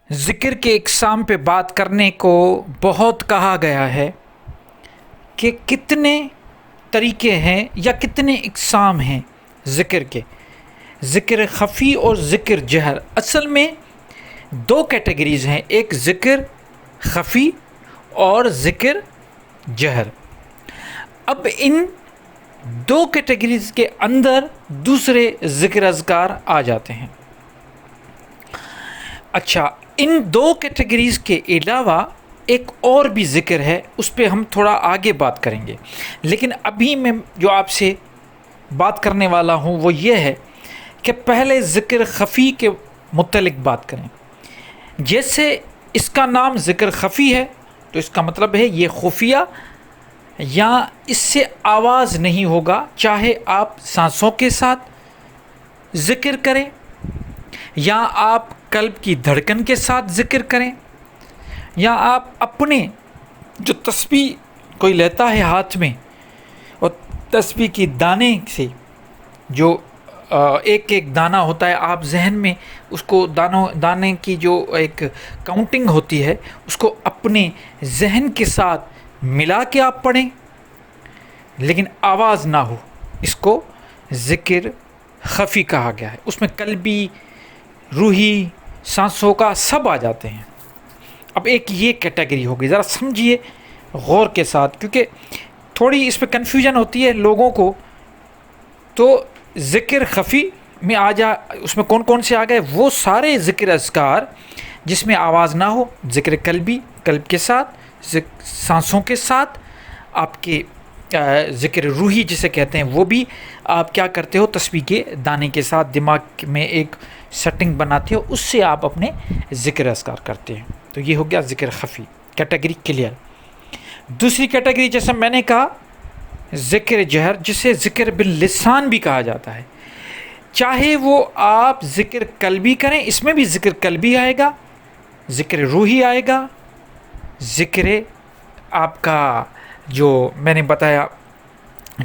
ذکر کے اقسام پہ بات کرنے کو بہت کہا گیا ہے کہ کتنے طریقے ہیں یا کتنے اقسام ہیں ذکر کے. ذکر خفی اور ذکر جہر. اصل میں دو کیٹیگریز ہیں، ایک ذکر خفی اور ذکر جہر. اب ان دو کیٹیگریز کے اندر دوسرے ذکر اذکار آ جاتے ہیں. اچھا، ان دو کیٹیگریز کے علاوہ ایک اور بھی ذکر ہے، اس پہ ہم تھوڑا آگے بات کریں گے، لیکن ابھی میں جو آپ سے بات کرنے والا ہوں وہ یہ ہے کہ پہلے ذکر خفی کے متعلق بات کریں. جیسے اس کا نام ذکر خفی ہے تو اس کا مطلب ہے یہ خفیہ یا اس سے آواز نہیں ہوگا، چاہے آپ سانسوں کے ساتھ ذکر کریں یا آپ قلب کی دھڑکن کے ساتھ ذکر کریں یا آپ اپنے جو تسبیح کوئی لیتا ہے ہاتھ میں اور تسبیح کی دانے سے جو ایک ایک دانہ ہوتا ہے، آپ ذہن میں اس کو دانے کی جو ایک کاؤنٹنگ ہوتی ہے اس کو اپنے ذہن کے ساتھ ملا کے آپ پڑھیں لیکن آواز نہ ہو. اس کو ذکر خفی کہا گیا ہے. اس میں قلبی، روحی، سانسوں کا سب آ جاتے ہیں. اب ایک یہ کیٹیگری ہوگی، ذرا سمجھیے غور کے ساتھ کیونکہ تھوڑی اس پہ کنفیوژن ہوتی ہے لوگوں کو. تو ذکر خفی میں اس میں کون کون سے آ گئے؟ وہ سارے ذکر اذکار جس میں آواز نہ ہو، ذکر قلبی، قلب کے ساتھ، سانسوں کے ساتھ، آپ کے ذکر روحی جسے کہتے ہیں وہ بھی آپ کیا کرتے ہو، تسبیح کے دانے کے ساتھ دماغ میں ایک سیٹنگ بناتے ہو، اس سے آپ اپنے ذکر اذکار کرتے ہیں. تو یہ ہو گیا ذکر خفی، کیٹیگری کلیئر. دوسری کیٹیگری جیسے میں نے کہا ذکر جہر، جسے ذکر باللسان بھی کہا جاتا ہے. چاہے وہ آپ ذکر قلبی کریں، اس میں بھی ذکر قلبی آئے گا، ذکر روحی آئے گا، ذکر آپ کا جو میں نے بتایا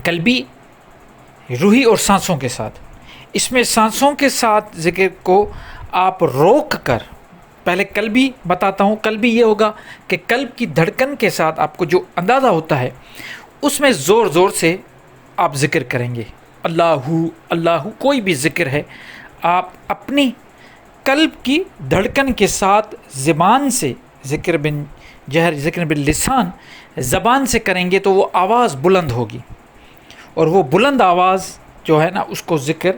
قلبی، روحی اور سانسوں کے ساتھ. اس میں سانسوں کے ساتھ ذکر کو آپ روک کر، پہلے قلبی بتاتا ہوں. قلبی یہ ہوگا کہ قلب کی دھڑکن کے ساتھ آپ کو جو اندازہ ہوتا ہے اس میں زور زور سے آپ ذکر کریں گے. اللہ اللہ، کوئی بھی ذکر ہے آپ اپنی قلب کی دھڑکن کے ساتھ زبان سے ذکر بن جہر، ذکر باللسان زبان سے کریں گے تو وہ آواز بلند ہوگی، اور وہ بلند آواز جو ہے نا اس کو ذکر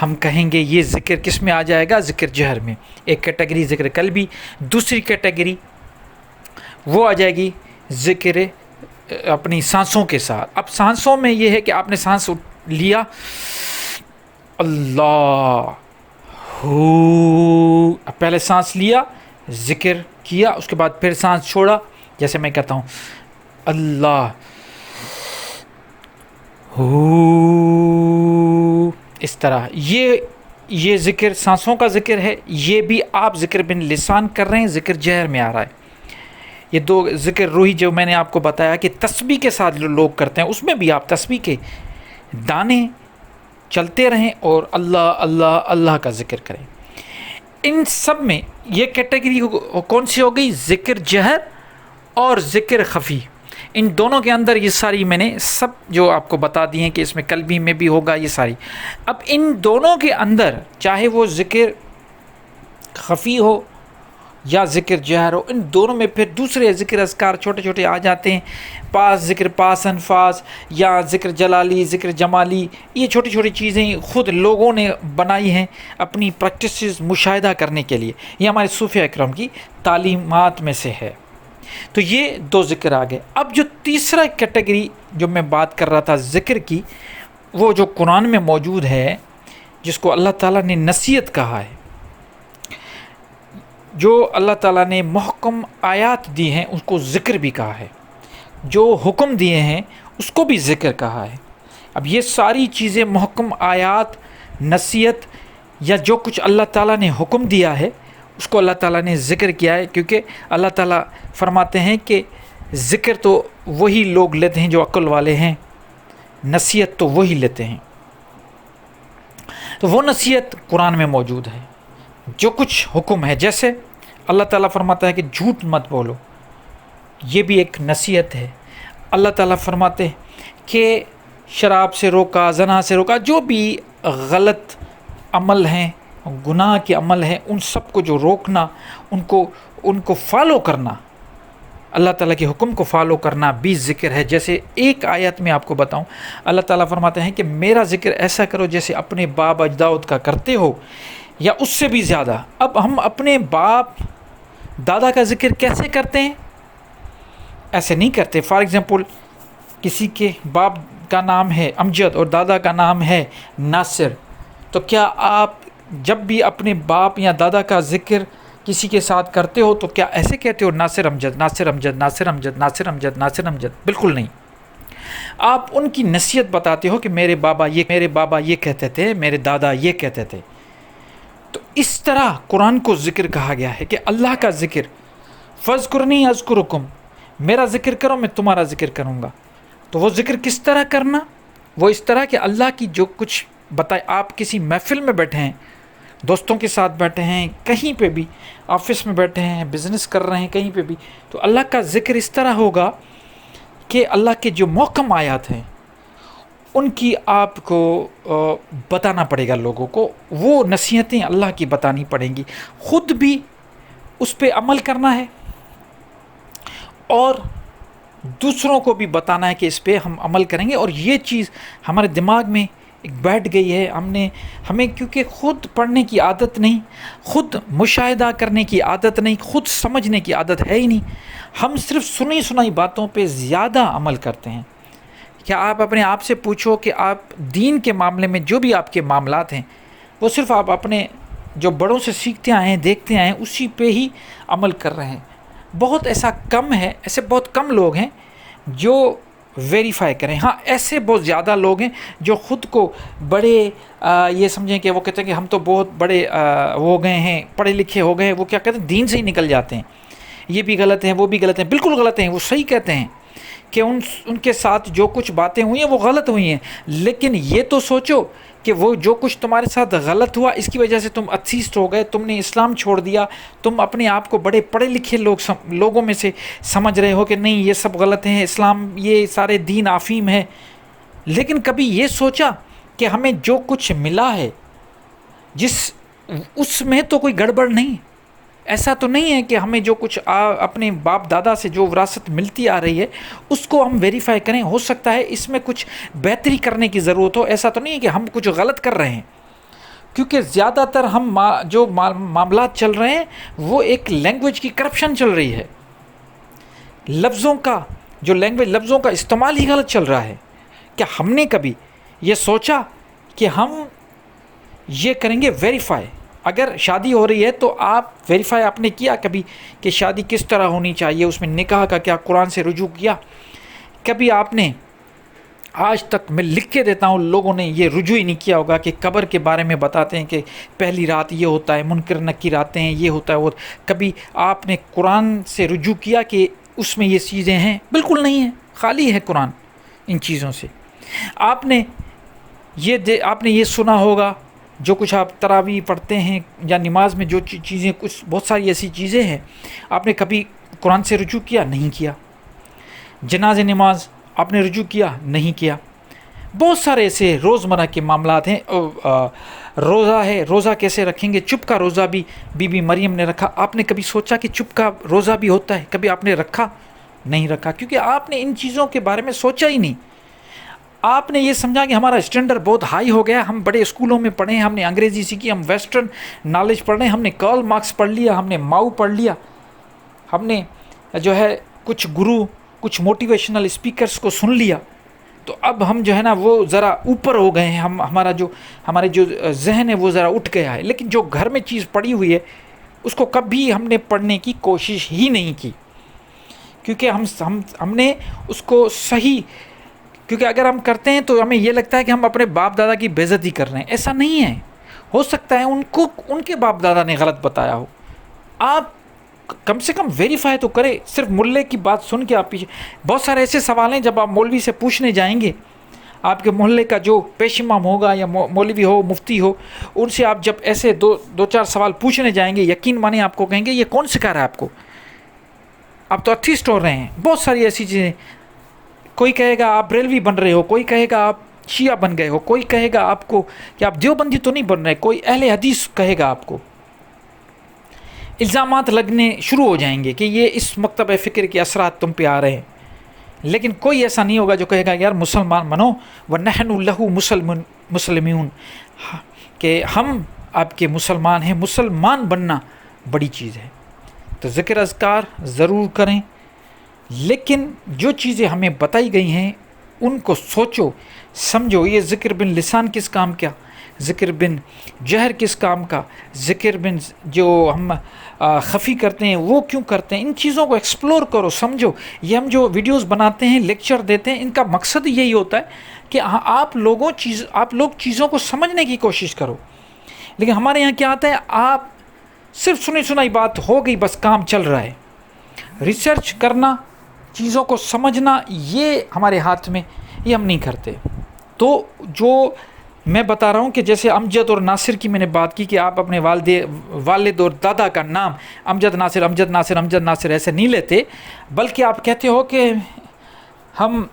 ہم کہیں گے. یہ ذکر کس میں آ جائے گا؟ ذکر جہر میں. ایک کیٹیگری ذکر قلبی، دوسری کیٹیگری وہ آ جائے گی ذکر اپنی سانسوں کے ساتھ. اب سانسوں میں یہ ہے کہ آپ نے سانس لیا، اللہ ہو، پہلے سانس لیا، ذکر کیا، اس کے بعد پھر سانس چھوڑا. جیسے میں کہتا ہوں اللہ ہو، اس طرح یہ ذکر سانسوں کا ذکر ہے. یہ بھی آپ ذکر بن لسان کر رہے ہیں، ذکر جہر میں آ رہا ہے. یہ دو ذکر روحی جو میں نے آپ کو بتایا کہ تسبیح کے ساتھ جو لوگ کرتے ہیں، اس میں بھی آپ تسبیح کے دانے چلتے رہیں اور اللہ اللہ اللہ کا ذکر کریں. ان سب میں یہ کیٹیگری کون سی ہو گئی؟ ذکر جہر اور ذکر خفی. ان دونوں کے اندر یہ ساری میں نے سب جو آپ کو بتا دی ہیں کہ اس میں قلبی میں بھی ہوگا یہ ساری. اب ان دونوں کے اندر چاہے وہ ذکر خفی ہو یا ذکر جہر ہو، ان دونوں میں پھر دوسرے ذکر اذکار چھوٹے چھوٹے آ جاتے ہیں. ذکر پاس انفاس یا ذکر جلالی، ذکر جمالی، یہ چھوٹی چھوٹی چیزیں خود لوگوں نے بنائی ہیں اپنی پریکٹسز مشاہدہ کرنے کے لیے. یہ ہمارے صوفیہ اکرام کی تعلیمات میں سے ہے. تو یہ دو ذکر آ گئے. اب جو تیسرا کیٹیگری جو میں بات کر رہا تھا ذکر کی، وہ جو قرآن میں موجود ہے جس کو اللہ تعالیٰ نے نصیحت کہا ہے، جو اللہ تعالیٰ نے محکم آیات دی ہیں اس کو ذکر بھی کہا ہے، جو حکم دیے ہیں اس کو بھی ذکر کہا ہے. اب یہ ساری چیزیں محکم آیات، نصیحت یا جو کچھ اللہ تعالیٰ نے حکم دیا ہے اس کو اللہ تعالیٰ نے ذکر کیا ہے، کیونکہ اللہ تعالیٰ فرماتے ہیں کہ ذکر تو وہی لوگ لیتے ہیں جو عقل والے ہیں، نصیحت تو وہی لیتے ہیں. تو وہ نصیحت قرآن میں موجود ہے. جو کچھ حکم ہے، جیسے اللہ تعالیٰ فرماتا ہے کہ جھوٹ مت بولو، یہ بھی ایک نصیحت ہے۔ اللہ تعالیٰ فرماتے ہیں کہ شراب سے روکا، زنا سے روکا، جو بھی غلط عمل ہیں، گناہ کے عمل ہیں، ان سب کو جو روکنا، ان کو فالو کرنا، اللہ تعالیٰ کے حکم کو فالو کرنا بھی ذکر ہے۔ جیسے ایک آیت میں آپ کو بتاؤں، اللہ تعالیٰ فرماتے ہیں کہ میرا ذکر ایسا کرو جیسے اپنے باپ اجداد کا کرتے ہو یا اس سے بھی زیادہ۔ اب ہم اپنے باپ دادا کا ذکر کیسے کرتے ہیں؟ ایسے نہیں کرتے۔ فار ایگزامپل کسی کے باپ کا نام ہے امجد اور دادا کا نام ہے ناصر، تو کیا آپ جب بھی اپنے باپ یا دادا کا ذکر کسی کے ساتھ کرتے ہو تو کیا ایسے کہتے ہو ناصر امجد، ناصر امجد، ناصر امجد، ناصر امجد، ناصر امجد؟ بالکل نہیں۔ آپ ان کی نصیحت بتاتے ہو کہ میرے بابا یہ کہتے تھے، میرے دادا یہ کہتے تھے۔ تو اس طرح قرآن کو ذکر کہا گیا ہے کہ اللہ کا ذکر، فاذکرنی اذکرکم، میرا ذکر کرو میں تمہارا ذکر کروں گا۔ تو وہ ذکر کس طرح کرنا؟ وہ اس طرح کہ اللہ کی جو کچھ بتائے، آپ کسی محفل میں بیٹھے ہیں، دوستوں کے ساتھ بیٹھے ہیں، کہیں پہ بھی آفس میں بیٹھے ہیں، بزنس کر رہے ہیں، کہیں پہ بھی، تو اللہ کا ذکر اس طرح ہوگا کہ اللہ کے جو محکم آیات ہیں ان کی آپ کو بتانا پڑے گا، لوگوں کو وہ نصیحتیں اللہ کی بتانی پڑیں گی، خود بھی اس پہ عمل کرنا ہے اور دوسروں کو بھی بتانا ہے کہ اس پہ ہم عمل کریں گے۔ اور یہ چیز ہمارے دماغ میں ایک بیٹھ گئی ہے، ہمیں کیونکہ خود پڑھنے کی عادت نہیں، خود مشاہدہ کرنے کی عادت نہیں، خود سمجھنے کی عادت ہے ہی نہیں، ہم صرف سنی سنائی باتوں پہ زیادہ عمل کرتے ہیں۔ کیا آپ اپنے آپ سے پوچھو کہ آپ دین کے معاملے میں جو بھی آپ کے معاملات ہیں وہ صرف آپ اپنے جو بڑوں سے سیکھتے آئے ہیں، دیکھتے آئے ہیں، اسی پہ ہی عمل کر رہے ہیں؟ بہت ایسے بہت کم لوگ ہیں جو ویریفائی کریں۔ ہاں ایسے بہت زیادہ لوگ ہیں جو خود کو بڑے یہ سمجھیں کہ وہ کہتے ہیں کہ ہم تو بہت بڑے ہو گئے ہیں، پڑھے لکھے ہو گئے ہیں، وہ کیا کہتے ہیں دین سے ہی نکل جاتے ہیں، یہ بھی غلط ہیں، وہ بھی غلط ہیں۔ بالکل غلط ہیں، وہ صحیح کہتے ہیں کہ ان کے ساتھ جو کچھ باتیں ہوئی ہیں وہ غلط ہوئی ہیں، لیکن یہ تو سوچو کہ وہ جو کچھ تمہارے ساتھ غلط ہوا اس کی وجہ سے تم اتھیسٹ ہو گئے، تم نے اسلام چھوڑ دیا، تم اپنے آپ کو بڑے پڑھے لکھے لوگوں میں سے سمجھ رہے ہو کہ نہیں یہ سب غلط ہیں، اسلام یہ سارے دین آفیم ہے۔ لیکن کبھی یہ سوچا کہ ہمیں جو کچھ ملا ہے اس میں تو کوئی گڑبڑ نہیں؟ ایسا تو نہیں ہے کہ ہمیں جو کچھ اپنے باپ دادا سے جو وراثت ملتی آ رہی ہے اس کو ہم ویریفائی کریں، ہو سکتا ہے اس میں کچھ بہتری کرنے کی ضرورت ہو، ایسا تو نہیں ہے کہ ہم کچھ غلط کر رہے ہیں، کیونکہ زیادہ تر ہم جو معاملات چل رہے ہیں وہ ایک لینگویج کی کرپشن چل رہی ہے، لفظوں کا استعمال ہی غلط چل رہا ہے۔ کیا ہم نے کبھی یہ سوچا کہ ہم یہ کریں گے ویریفائی؟ اگر شادی ہو رہی ہے تو آپ ویریفائی آپ نے کیا کبھی کہ شادی کس طرح ہونی چاہیے، اس میں نکاح کا کیا قرآن سے رجوع کیا؟ کبھی آپ نے آج تک میں لکھ کے دیتا ہوں لوگوں نے یہ رجوع ہی نہیں کیا ہوگا کہ قبر کے بارے میں بتاتے ہیں کہ پہلی رات یہ ہوتا ہے، منکر نکیر آتے ہیں، یہ ہوتا ہے وہ۔ کبھی آپ نے قرآن سے رجوع کیا کہ اس میں یہ چیزیں ہیں؟ بالکل نہیں ہے، خالی ہے قرآن ان چیزوں سے۔ آپ نے یہ سنا ہوگا، جو کچھ آپ تراویح پڑھتے ہیں یا نماز میں جو چیزیں کچھ بہت ساری ایسی چیزیں ہیں، آپ نے کبھی قرآن سے رجوع کیا؟ نہیں کیا۔ جنازہ نماز آپ نے رجوع کیا؟ نہیں کیا۔ بہت سارے ایسے روزمرہ کے معاملات ہیں۔ روزہ ہے، روزہ کیسے رکھیں گے؟ چپ کا روزہ بھی بی بی مریم نے رکھا، آپ نے کبھی سوچا کہ چپ کا روزہ بھی ہوتا ہے؟ کبھی آپ نے رکھا؟ نہیں رکھا، کیونکہ آپ نے ان چیزوں کے بارے میں سوچا ہی نہیں۔ آپ نے یہ سمجھا کہ ہمارا اسٹینڈرڈ بہت ہائی ہو گیا، ہم بڑے اسکولوں میں پڑھے ہیں، ہم نے انگریزی سیکھی، ہم ویسٹرن نالج پڑھ رہے ہیں، ہم نے کارل مارکس پڑھ لیا، ہم نے ماؤ پڑھ لیا، ہم نے جو ہے کچھ گرو، کچھ موٹیویشنل اسپیکرز کو سن لیا، تو اب ہم جو ہے نا وہ ذرا اوپر ہو گئے ہیں، ہمارے جو ذہن ہے وہ ذرا اٹھ گیا ہے۔ لیکن جو گھر میں چیز پڑی ہوئی ہے اس کو کبھی ہم نے پڑھنے کی کوشش ہی نہیں کی، کیونکہ ہم نے اس کو صحیح، کیونکہ اگر ہم کرتے ہیں تو ہمیں یہ لگتا ہے کہ ہم اپنے باپ دادا کی بے عزتی کر رہے ہیں۔ ایسا نہیں ہے، ہو سکتا ہے ان کے باپ دادا نے غلط بتایا ہو، آپ کم سے کم ویریفائی تو کرے۔ صرف ملے کی بات سن کے آپ پیچھے، بہت سارے ایسے سوال ہیں جب آپ مولوی سے پوچھنے جائیں گے، آپ کے محلے کا جو پیش امام ہوگا یا مولوی ہو مفتی ہو، ان سے آپ جب ایسے دو چار سوال پوچھنے جائیں گے، یقین مانیں آپ کو کہیں گے یہ کون سکھا رہا ہے آپ کو، آپ تو ایتھیسٹ ہو رہے ہیں. بہت ساری ایسی چیزیں، کوئی کہے گا آپ بریلوی بن رہے ہو، کوئی کہے گا آپ شیعہ بن گئے ہو، کوئی کہے گا آپ کو کہ آپ دیوبندی تو نہیں بن رہے، کوئی اہل حدیث کہے گا آپ کو. الزامات لگنے شروع ہو جائیں گے کہ یہ اس مکتب فکر کے اثرات تم پہ آ رہے ہیں. لیکن کوئی ایسا نہیں ہوگا جو کہے گا یار مسلمان بنو وَنَحْنُ لَهُ مسلمون، کہ ہم آپ کے مسلمان ہیں. مسلمان بننا بڑی چیز ہے. تو ذکر اذکار ضرور کریں، لیکن جو چیزیں ہمیں بتائی گئی ہیں ان کو سوچو سمجھو. یہ ذکر بن لسان کس کام کا، ذکر بن جہر کس کام کا، ذکر بن جو ہم خفی کرتے ہیں وہ کیوں کرتے ہیں، ان چیزوں کو ایکسپلور کرو، سمجھو. یہ ہم جو ویڈیوز بناتے ہیں، لیکچر دیتے ہیں، ان کا مقصد یہی ہوتا ہے کہ آپ لوگ چیزوں کو سمجھنے کی کوشش کرو. لیکن ہمارے یہاں کیا آتا ہے، آپ صرف سنی سنائی بات ہو گئی، بس کام چل رہا ہے. ریسرچ کرنا، چیزوں کو سمجھنا، یہ ہمارے ہاتھ میں، یہ ہم نہیں کرتے. تو جو میں بتا رہا ہوں کہ جیسے امجد اور ناصر کی میں نے بات کی کہ آپ اپنے والد اور دادا کا نام امجد ناصر ایسے نہیں لیتے، بلکہ آپ کہتے ہو کہ ہم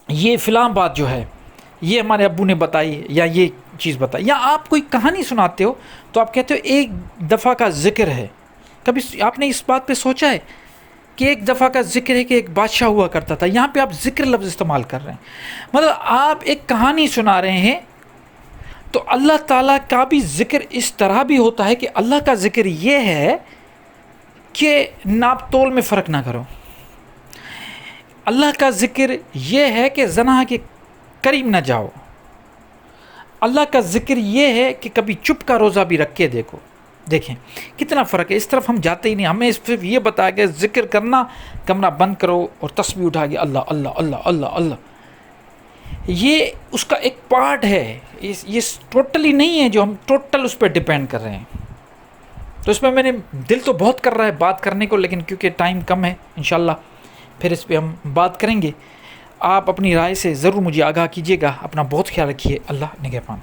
یہ فلاں بات جو ہے یہ ہمارے ابو نے بتائی یا یہ چیز بتائی، یا آپ کوئی کہانی سناتے ہو تو آپ کہتے ہو ایک دفعہ کا ذکر ہے. کبھی آپ نے اس بات پہ سوچا ہے کہ ایک دفعہ کا ذکر ہے کہ ایک بادشاہ ہوا کرتا تھا، یہاں پہ آپ ذکر لفظ استعمال کر رہے ہیں، مطلب آپ ایک کہانی سنا رہے ہیں. تو اللہ تعالیٰ کا بھی ذکر اس طرح بھی ہوتا ہے کہ اللہ کا ذکر یہ ہے کہ ناپ تول میں فرق نہ کرو. اللہ کا ذکر یہ ہے کہ زنا کے قریب نہ جاؤ. اللہ کا ذکر یہ ہے کہ کبھی چپ کا روزہ بھی رکھ کے دیکھو. دیکھیں کتنا فرق ہے، اس طرف ہم جاتے ہی نہیں. ہمیں صرف یہ بتایا گیا ذکر کرنا، کمرہ بند کرو اور تسبیح اٹھا کے اللہ اللہ اللہ اللہ اللہ. یہ اس کا ایک پارٹ ہے، یہ ٹوٹلی نہیں ہے جو ہم ٹوٹل اس پہ ڈیپینڈ کر رہے ہیں. تو اس میں میں نے دل تو بہت کر رہا ہے بات کرنے کو، لیکن کیونکہ ٹائم کم ہے، انشاءاللہ پھر اس پہ ہم بات کریں گے. آپ اپنی رائے سے ضرور مجھے آگاہ کیجیے گا. اپنا بہت خیال رکھیے. اللہ نگہبان.